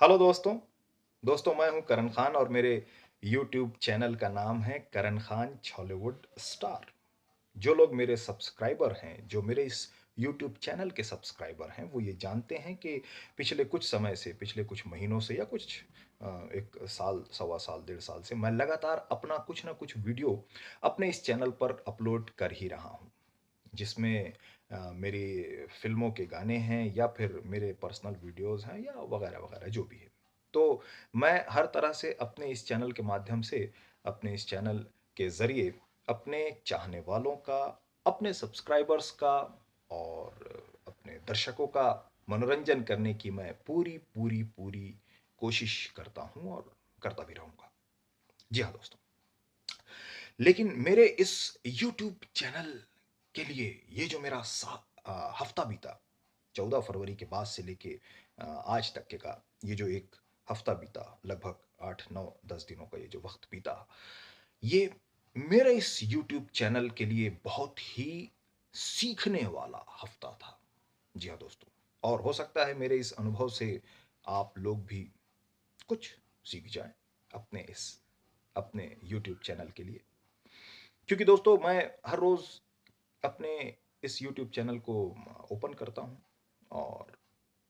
Hello दोस्तों। दोस्तों मैं हूं करण खान और मेरे यूट्यूब चैनल का नाम है करण खान छॉलीवुड स्टार। जो लोग मेरे सब्सक्राइबर हैं, जो मेरे इस यूट्यूब चैनल के सब्सक्राइबर हैं, वो ये जानते हैं कि पिछले कुछ समय से, पिछले कुछ महीनों से या कुछ 1 साल, सवा साल, डेढ़ साल से मैं लगातार अपना कुछ ना कुछ वीडियो अपने इस चैनल पर अपलोड कर ही रहा हूँ। जिसमें मेरी फ़िल्मों के गाने हैं या फिर मेरे पर्सनल वीडियोज़ हैं या वगैरह-वगैरह जो भी है। तो मैं हर तरह से अपने इस चैनल के माध्यम से, अपने इस चैनल के ज़रिए अपने चाहने वालों का, अपने सब्सक्राइबर्स का और अपने दर्शकों का मनोरंजन करने की मैं पूरी कोशिश करता हूँ और करता भी रहूँगा। जी हाँ दोस्तों। लेकिन मेरे इस यूट्यूब चैनल के लिए ये जो मेरा हफ्ता बीता, 14 फरवरी के बाद से लेके आज तक के का ये जो एक हफ्ता बीता, लगभग 8 9 10 दिनों का ये जो वक्त बीता, ये मेरे इस यूट्यूब चैनल के लिए बहुत ही सीखने वाला हफ्ता था। जी हाँ दोस्तों। और हो सकता है मेरे इस अनुभव से आप लोग भी कुछ सीख जाएं अपने यूट्यूब चैनल के लिए। क्योंकि दोस्तों मैं हर रोज़ अपने इस यूट्यूब चैनल को ओपन करता हूँ और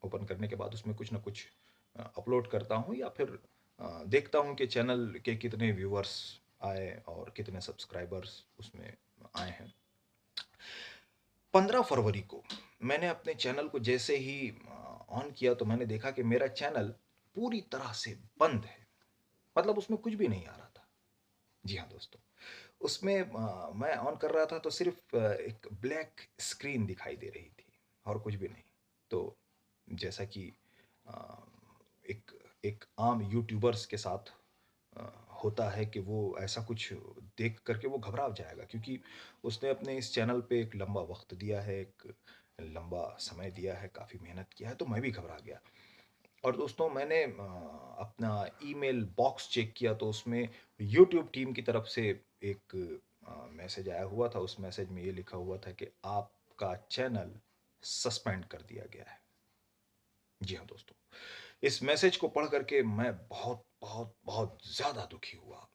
ओपन करने के बाद उसमें कुछ ना कुछ अपलोड करता हूँ या फिर देखता हूँ कि चैनल के कितने व्यूअर्स आए और कितने सब्सक्राइबर्स उसमें आए हैं। 15 फरवरी को मैंने अपने चैनल को जैसे ही ऑन किया तो मैंने देखा कि मेरा चैनल पूरी तरह से बंद है। मतलब उसमें कुछ भी नहीं आ रहा था। जी हाँ दोस्तों। उसमें मैं ऑन कर रहा था तो सिर्फ एक ब्लैक स्क्रीन दिखाई दे रही थी और कुछ भी नहीं। तो जैसा कि अ, एक एक आम यूट्यूबर्स के साथ अ, होता है कि वो ऐसा कुछ देख करके वो घबरा जाएगा, क्योंकि उसने अपने इस चैनल पे एक लंबा वक्त दिया है, एक लंबा समय दिया है, काफ़ी मेहनत किया है, तो मैं भी घबरा गया। और दोस्तों मैंने अपना ईमेल बॉक्स चेक किया तो उसमें यूट्यूब टीम की तरफ से एक मैसेज आया हुआ था। उस मैसेज में ये लिखा हुआ था कि आपका चैनल सस्पेंड कर दिया गया है। जी हाँ दोस्तों। इस मैसेज को पढ़ करके मैं बहुत ज़्यादा दुखी हुआ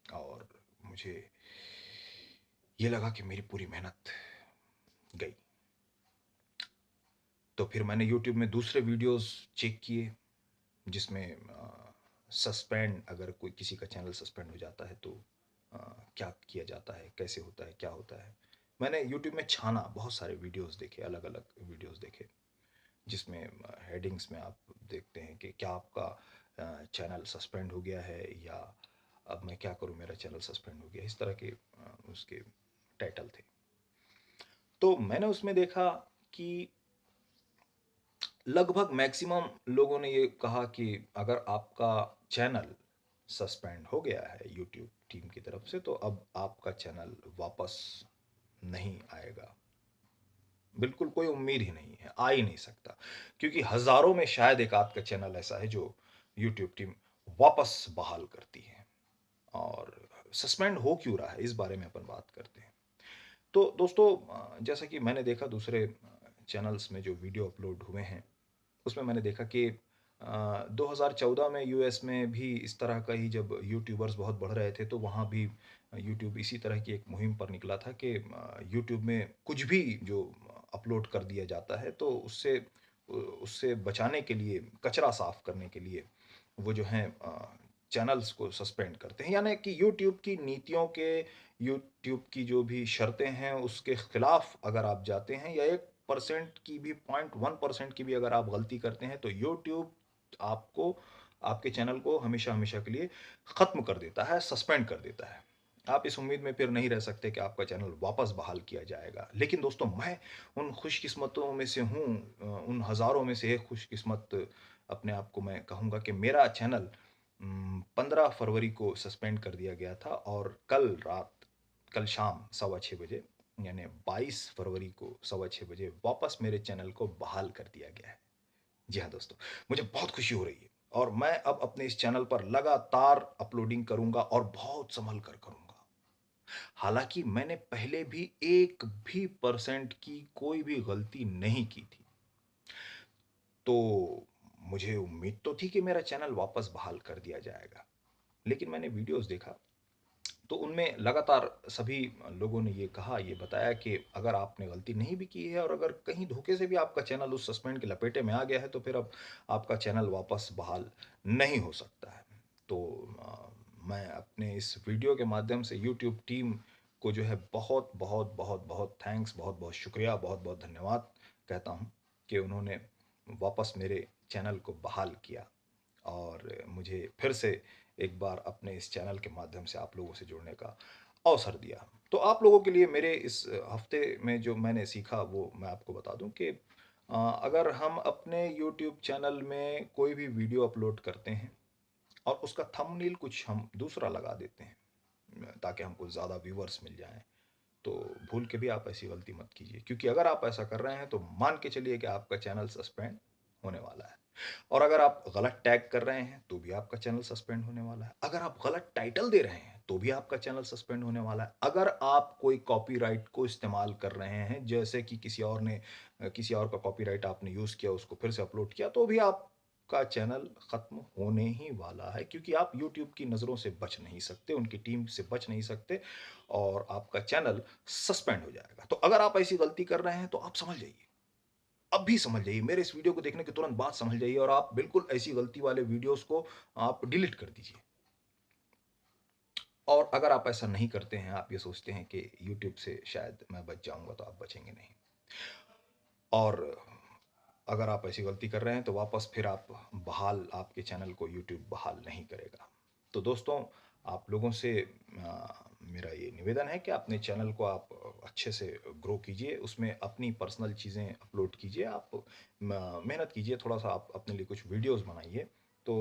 और मुझे ये लगा कि मेरी पूरी मेहनत गई। तो फिर मैंने यूट्यूब में दूसरे वीडियोस चेक किए जिसमें सस्पेंड, अगर कोई किसी का चैनल सस्पेंड हो जाता है तो अ, क्या किया जाता है, कैसे होता है, क्या होता है। मैंने यूट्यूब में छाना, बहुत सारे वीडियोस देखे, अलग अलग वीडियोस देखे जिसमें हेडिंग्स में आप देखते हैं कि क्या आपका चैनल सस्पेंड हो गया है या अब मैं क्या करूं, मेरा चैनल सस्पेंड हो गया, इस तरह के उसके टाइटल थे। तो मैंने उसमें देखा कि लगभग मैक्सिमम लोगों ने ये कहा कि अगर आपका चैनल सस्पेंड हो गया है यूट्यूब टीम की तरफ से तो अब आपका चैनल वापस नहीं आएगा। बिल्कुल कोई उम्मीद ही नहीं है, आ ही नहीं सकता, क्योंकि हजारों में शायद एक आध का चैनल ऐसा है जो यूट्यूब टीम वापस बहाल करती है। और सस्पेंड हो क्यों रहा है, इस बारे में अपन बात करते हैं। तो दोस्तों जैसा कि मैंने देखा दूसरे चैनल्स में जो वीडियो अपलोड हुए हैं, उसमें मैंने देखा कि 2014 में यूएस में भी इस तरह का ही, जब यूट्यूबर्स बहुत बढ़ रहे थे तो वहाँ भी यूट्यूब इसी तरह की एक मुहिम पर निकला था कि यूट्यूब में कुछ भी जो अपलोड कर दिया जाता है तो उससे उससे बचाने के लिए, कचरा साफ करने के लिए वो जो हैं चैनल्स को सस्पेंड करते हैं। यानी कि यूट्यूब की नीतियों के, यूट्यूब की जो भी शर्तें हैं उसके खिलाफ अगर आप जाते हैं या 1% की भी, 0.1% की भी अगर आप गलती करते हैं तो यूट्यूब आपको, आपके चैनल को हमेशा हमेशा के लिए ख़त्म कर देता है, सस्पेंड कर देता है। आप इस उम्मीद में फिर नहीं रह सकते कि आपका चैनल वापस बहाल किया जाएगा। लेकिन दोस्तों मैं उन खुशकिस्मतों में से हूँ, उन हज़ारों में से एक खुशकिस्मत अपने आप को मैं कहूँगा कि मेरा चैनल 15 फरवरी को सस्पेंड कर दिया गया था और कल शाम 6:15 बजे, यानी 22 फरवरी को 6:15 बजे वापस मेरे चैनल को बहाल कर दिया गया है। जी हाँ दोस्तों, मुझे बहुत खुशी हो रही है और मैं अब अपने इस चैनल पर लगातार अपलोडिंग करूँगा और बहुत सँभल कर करूँगा। हालाँकि मैंने पहले भी एक भी परसेंट की कोई भी गलती नहीं की थी। तो मुझे उम्मीद तो थी कि मेरा चैनल वापस बहाल कर दिया जाएगा। लेकिन मैंने वीडियोज़ देखा, तो उनमें लगातार सभी लोगों ने ये कहा, ये बताया कि अगर आपने गलती नहीं भी की है और अगर कहीं धोखे से भी आपका चैनल उस सस्पेंड के लपेटे में आ गया है, तो फिर अब आपका चैनल वापस बहाल नहीं हो सकता है। तो मैं अपने इस वीडियो के माध्यम से यूट्यूब टीम को जो है बहुत बहुत बहुत बहुत थैंक्स, बहुत बहुत शुक्रिया, बहुत बहुत धन्यवाद कहता हूँ कि उन्होंने वापस मेरे चैनल को बहाल किया और मुझे फिर से एक बार अपने इस चैनल के माध्यम से आप लोगों से जुड़ने का अवसर दिया। तो आप लोगों के लिए मेरे इस हफ्ते में जो मैंने सीखा वो मैं आपको बता दूं कि अगर हम अपने यूट्यूब चैनल में कोई भी वीडियो अपलोड करते हैं और उसका थंबनेल कुछ हम दूसरा लगा देते हैं ताकि हमको ज़्यादा व्यूअर्स मिल जाएं, तो भूल के भी आप ऐसी गलती मत कीजिए, क्योंकि अगर आप ऐसा कर रहे हैं तो मान के चलिए कि आपका चैनल सस्पेंड होने वाला है। और अगर आप गलत टैग कर रहे हैं तो भी आपका चैनल सस्पेंड होने वाला है। अगर आप गलत टाइटल दे रहे हैं तो भी आपका चैनल सस्पेंड होने वाला है। अगर आप कोई कॉपीराइट को इस्तेमाल कर रहे हैं, जैसे कि किसी और का कॉपीराइट आपने यूज़ किया, उसको फिर से अपलोड किया, तो भी आपका चैनल खत्म होने ही वाला है, क्योंकि आप यूट्यूब की नज़रों से बच नहीं सकते, उनकी टीम से बच नहीं सकते और आपका चैनल सस्पेंड हो जाएगा। तो अगर आप ऐसी गलती कर रहे हैं तो आप समझ जाइए, अभी समझ जाइए, मेरे इस वीडियो को देखने के तुरंत बाद समझ जाइए और आप बिल्कुल ऐसी गलती वाले वीडियोस को आप डिलीट कर दीजिए। और अगर आप ऐसा नहीं करते हैं, आप ये सोचते हैं कि यूट्यूब से शायद मैं बच जाऊंगा, तो आप बचेंगे नहीं। और अगर आप ऐसी गलती कर रहे हैं तो वापस फिर आप बहाल आपके चैनल को यूट्यूब बहाल नहीं करेगा। तो दोस्तों, आप लोगों से मेरा ये निवेदन है कि अपने चैनल को आप अच्छे से ग्रो कीजिए, उसमें अपनी पर्सनल चीज़ें अपलोड कीजिए, आप मेहनत कीजिए, थोड़ा सा आप अपने लिए कुछ वीडियोस बनाइए। तो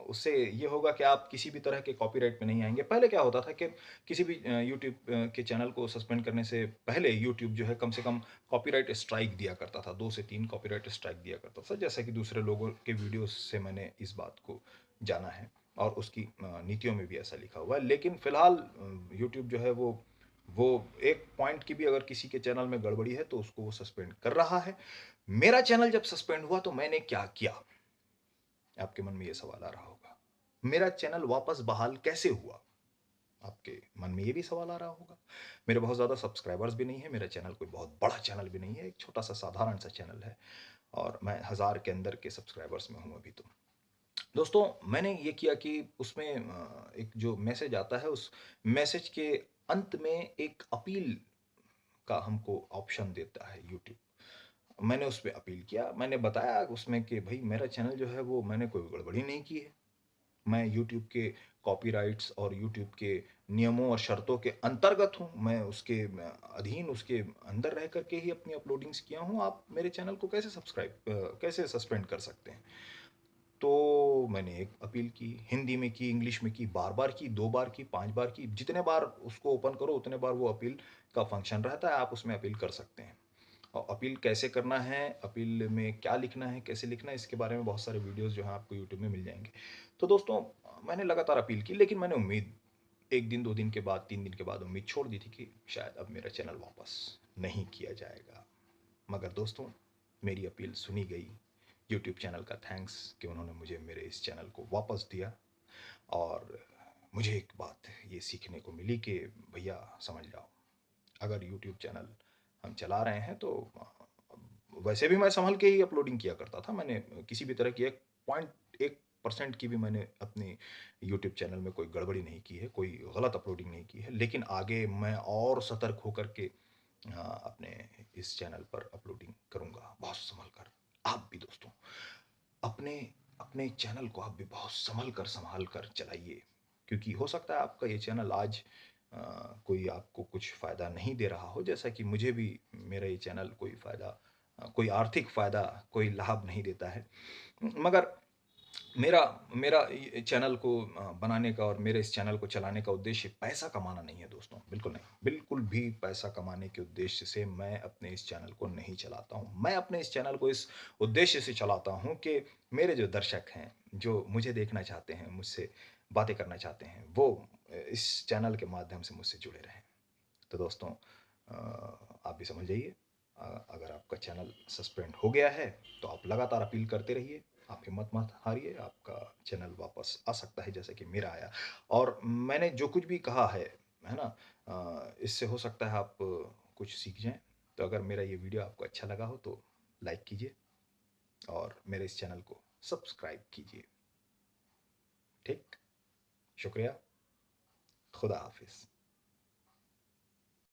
उससे ये होगा कि आप किसी भी तरह के कॉपीराइट में नहीं आएंगे। पहले क्या होता था कि किसी भी यूट्यूब के चैनल को सस्पेंड करने से पहले यूट्यूब जो है कम से कम कॉपीराइट स्ट्राइक दिया करता था, 2 से 3 कॉपीराइट स्ट्राइक दिया करता था, जैसा कि दूसरे लोगों के वीडियोस से मैंने इस बात को जाना है और उसकी नीतियों में भी ऐसा लिखा हुआ है। लेकिन फिलहाल यूट्यूब जो है वो एक पॉइंट की भी अगर किसी के चैनल में गड़बड़ी है तो उसको वो सस्पेंड कर रहा है। मेरा चैनल जब सस्पेंड हुआ तो मैंने क्या किया? आपके मन में ये सवाल आ रहा होगा। मेरा चैनल वापस बहाल कैसे हुआ? आपके मन में ये भी सवाल आ रहा होगा। मेरे बहुत ज़्यादा सब्सक्राइबर्स भी नहीं है, मेरा चैनल कोई बहुत बड़ा चैनल भी नहीं है, एक छोटा-सा साधारण सा चैनल है और मैं 1000 के अंदर के सब्सक्राइबर्स में हूँ अभी तो। दोस्तों, मैंने ये किया कि उसमें एक जो मैसेज आता है, उस मैसेज के अंत में एक अपील का हमको ऑप्शन देता है यूट्यूब। मैंने उस पे अपील किया, मैंने बताया उसमें कि भई मेरा चैनल जो है वो मैंने कोई गड़बड़ी नहीं की है। मैं यूट्यूब के कॉपीराइट्स और यूट्यूब के नियमों और शर्तों के अंतर्गत हूँ। मैं उसके अधीन, उसके अंदर रह कर के ही अपनी अपलोडिंग्स किया हूँ। आप मेरे चैनल को कैसे सस्पेंड कर सकते हैं? तो मैंने एक अपील की, हिंदी में की, इंग्लिश में की, बार-बार की, 2 बार की, 5 बार की, जितने बार उसको ओपन करो उतने बार वो अपील का फंक्शन रहता है, आप उसमें अपील कर सकते हैं। और अपील कैसे करना है, अपील में क्या लिखना है, कैसे लिखना है, इसके बारे में बहुत सारे वीडियोज़ जो हैं आपको यूट्यूब में मिल जाएँगे। तो दोस्तों, मैंने लगातार अपील की, लेकिन मैंने उम्मीद 1 दिन, 2 दिन के बाद, 3 दिन के बाद उम्मीद छोड़ दी थी कि शायद अब मेरा चैनल वापस नहीं किया जाएगा। मगर दोस्तों, मेरी अपील सुनी गई। यूट्यूब चैनल का थैंक्स कि उन्होंने मुझे मेरे इस चैनल को वापस दिया और मुझे एक बात ये सीखने को मिली कि भैया समझ जाओ, अगर यूट्यूब चैनल हम चला रहे हैं तो वैसे भी मैं सँभल के ही अपलोडिंग किया करता था। मैंने किसी भी तरह की 1% की भी मैंने अपनी यूट्यूब चैनल में कोई गड़बड़ी नहीं की है, कोई गलत अपलोडिंग नहीं की है। लेकिन आगे मैं और सतर्क होकर के अपने इस चैनल पर अपलोडिंग करूँगा, बहुत सँभल कर। आप भी दोस्तों, अपने अपने चैनल को आप भी बहुत सँभल कर चलाइए, क्योंकि हो सकता है आपका ये चैनल आज कोई आपको कुछ फ़ायदा नहीं दे रहा हो, जैसा कि मुझे भी मेरा ये चैनल कोई आर्थिक फ़ायदा, कोई लाभ नहीं देता है। मगर मेरा मेरा ये चैनल को बनाने का और मेरे इस चैनल को चलाने का उद्देश्य पैसा कमाना नहीं है दोस्तों, बिल्कुल नहीं। बिल्कुल भी पैसा कमाने के उद्देश्य से मैं अपने इस चैनल को नहीं चलाता हूँ। मैं अपने इस चैनल को इस उद्देश्य से चलाता हूँ कि मेरे जो दर्शक हैं, जो मुझे देखना चाहते हैं, मुझसे बातें करना चाहते हैं, वो इस चैनल के माध्यम से मुझसे जुड़े रहें। तो दोस्तों, आप भी समझ जाइए, अगर आपका चैनल सस्पेंड हो गया है तो आप लगातार अपील करते रहिए, आप हिम्मत मत हारिए, आपका चैनल वापस आ सकता है जैसे कि मेरा आया। और मैंने जो कुछ भी कहा है ना? इससे हो सकता है आप कुछ सीख जाएँ। तो अगर मेरा ये वीडियो आपको अच्छा लगा हो तो लाइक कीजिए और मेरे इस चैनल को सब्सक्राइब कीजिए। ठीक? शुक्रिया। खुदा हाफ़िज़।